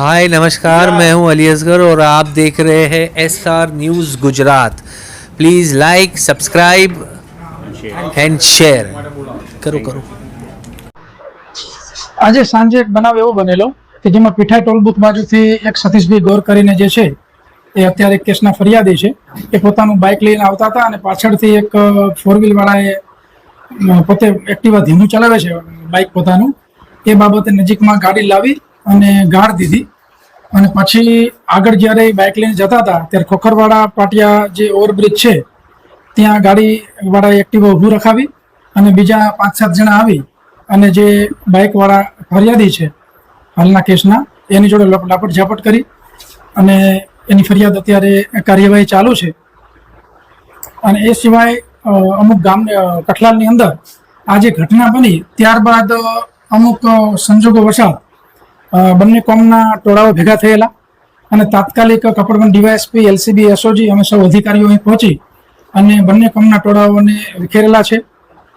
हाय नमस्कार, मैं हूं अली असगर और आप देख रहे हैं SR news Gujarat. Please like, subscribe and share करो करो। આજે સાંજે એક બનાવ એવો બનેલો કે જેમાં પીઠાઈ ટોલ બુથ બાજુથી એક સતીશભાઈ ગોર કરીને જે છે એ અત્યારે કેસના ફરિયાદી છે એ પોતાનું બાઇક લઈને આવતા હતા અને પાછળથી એક ફોર વ્હીલ વાળાએ પોતે એક્ટિવા ધીમું ચલાવે છે બાઇક પોતાનું એ બાબતે નજીકમાં ગાડી લાવી અને ગાળ દીધી અને પછી આગળ જ્યારે બાઇક લઈને જતા હતા ત્યારે ખોખરવાડા પાટિયા જે ઓવરબ્રિજ છે ત્યાં ગાડીવાળાએ એક્ટિવા ઊભું રખાવી અને બીજા 5-7 જણા આવી અને જે બાઇકવાળા ફરિયાદી છે હાલના કેસના એની જોડે લાપટ ઝાપટ કરી અને એની ફરિયાદ અત્યારે કાર્યવાહી ચાલુ છે। અને એ સિવાય અમુક ગામ કઠલાલની અંદર આ જે ઘટના બની ત્યારબાદ અમુક સંજોગો વસાત બંને કોમના ટોળાઓ ભેગા થયેલા અને તાત્કાલિક કપડવંજ ડીવાયએસપી LCB SOG અમે સૌ અધિકારીઓ અહીં પહોંચી અને બંને કોમના ટોળાઓને વિખેરેલા છે।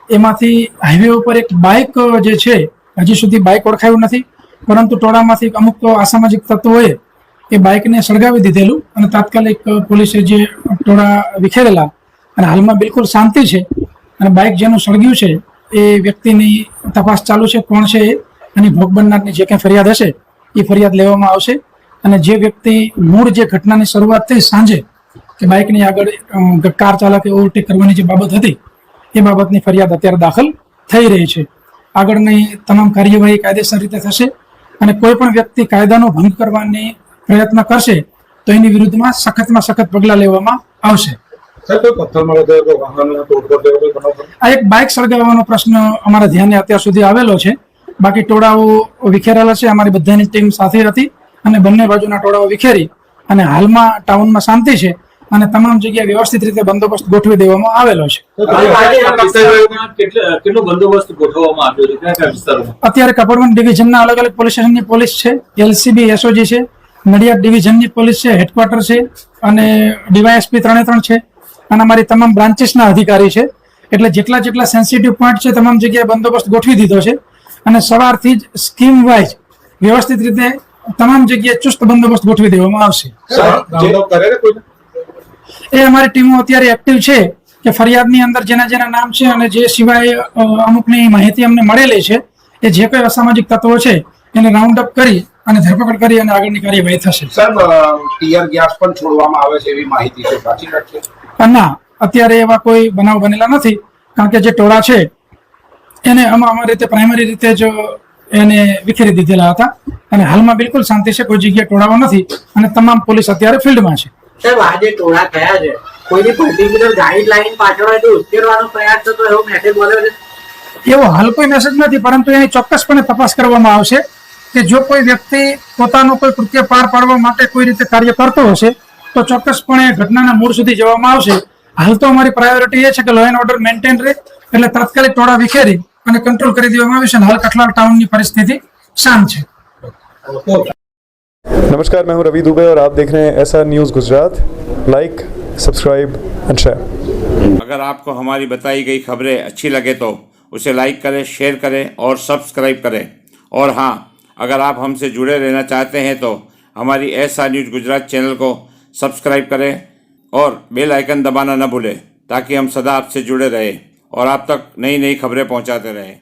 એમાંથી હાઈવે ઉપર એક બાઇક જે છે હજી સુધી બાઇક ઓળખાયું નથી, પરંતુ ટોળામાંથી અમુક અસામાજિક તત્વોએ એ બાઇકને સળગાવી દીધેલું અને તાત્કાલિક પોલીસે જે ટોળા વિખેરેલા અને હાલમાં બિલકુલ શાંતિ છે અને બાઇક જેનું સળગ્યું છે એ વ્યક્તિની તપાસ ચાલુ છે કોણ છે અને ભોગ બનનારની જે કંઈ ફરિયાદ હશે એ ફરિયાદ લેવામાં આવશે અને જે વ્યક્તિ મૂળ જે ઘટનાની શરૂઆત થઈ સાંજે કે બાઇકની આગળ કાર ચાલકે ઓવરટેક કરવાની જે બાબત હતી એ બાબતની ફરિયાદ અત્યારે દાખલ થઈ રહી છે। આગળની તમામ કાર્યવાહી કાયદેસર રીતે થશે અને કોઈ પણ વ્યક્તિ કાયદાનો ભંગ કરવાની પ્રયત્ન કરશે તો એની વિરુદ્ધમાં સખતમાં સખત પગલાં લેવામાં આવશે। આ એક બાઇક સળગાવવાનો પ્રશ્ન અમારા ધ્યાને અત્યાર સુધી આવેલો છે, બાકી ટોળાઓ વિખેરેલા છે। અમારી બધાની ટીમ સાથે હતી અને બંને બાજુના ટોળાઓ વિખેરી અને હાલમાં ટાઉનમાં શાંતિ છે અને તમામ જગ્યાએ વ્યવસ્થિત રીતે બંદોબસ્ત ગોઠવી દેવામાં આવેલો છે। અત્યારે કપડવંજ ડિવિઝનના અલગ અલગ પોલીસ સ્ટેશનની પોલીસ છે, LCB SOG છે, નડિયાદ ડિવિઝનની પોલીસ છે, હેડક્વાર્ટર છે અને ડીવાયએસપી 3 છે અને અમારી તમામ બ્રાન્ચીસના અધિકારી છે। એટલે જેટલા સેન્સિટિવ પોઈન્ટ છે તમામ જગ્યાએ બંદોબસ્ત ગોઠવી દીધો છે અને સવારથી જ સ્કીમ વાઇઝ વ્યવસ્થિત રીતે તમામ જગ્યાએ ચુસ્ત બંદોબસ્ત ગોઠવી દેવામાં આવશે। એ અમારી ટીમો અત્યારે એક્ટિવ છે કે ફરિયાદની અંદર જેના જેના નામ છે અને જે સિવાય અમુકની માહિતી અમને મળેલી છે એ જે કોઈ અસામાજિક તત્વો છે એને રાઉન્ડ અપ કરી અને ધરપકડ કરી અને આગળની કાર્યવાહી થશે। ટીયર ગેસ પણ છોડવામાં આવે છે એવી માહિતી છે, સાચી વાત છે? ના, અત્યારે એવા કોઈ બનાવ બનેલા નથી, કારણ કે જે ટોળા છે એને અમારી રીતે પ્રાઇમરી રીતે જ એને વિખેરી દીધેલા હતા અને હાલમાં બિલકુલ શાંતિ છે, કોઈ જગ્યાએ ટોળાઓ નથી અને તમામ પોલીસ અત્યારે ફિલ્ડમાં છે। સાહેબ, આ જે ટોળા થયા છે કોઈની પર્ટિક્યુલર ગાઈડલાઈન પાછળ ઉશ્કેરવાનો પ્રયાસ થતો એવો મેસેજ મળ્યો છે? એવો હાલ કોઈ મેસેજ નથી, પરંતુ એની ચોક્કસપણે તપાસ કરવામાં આવશે કે જો કોઈ વ્યક્તિ પોતાનું કોઈ કૃત્ય પાર પાડવા માટે કોઈ રીતે કાર્ય કરતો હશે તો ચોક્કસપણે ઘટનાના મૂળ સુધી જવામાં આવશે। હાલ તો અમારી પ્રાયોરિટી એ છે કે લો એન્ડ ઓર્ડર મેન્ટેન રહે, એટલે તાત્કાલિક ટોળા વિખેરી અને કંટ્રોલ કરી દેવામાં આવશે અને હાલ કઠલાલ ટાઉનની પરિસ્થિતિ શાંત છે। नमस्कार, मैं हूं रवि दुबे और आप देख रहे हैं SR news Gujarat. Like, subscribe and share. अगर आपको हमारी बताई गई खबरें अच्छी लगे तो उसे लाइक करें, शेयर करें और सब्सक्राइब करें। और हाँ, अगर आप हमसे जुड़े रहना चाहते हैं तो हमारी SR न्यूज़ गुजरात चैनल को सब्सक्राइब करें और बेल आइकन दबाना न भूलें ताकि हम सदा आपसे जुड़े रहें और आप तक नई नई खबरें पहुंचाते रहें।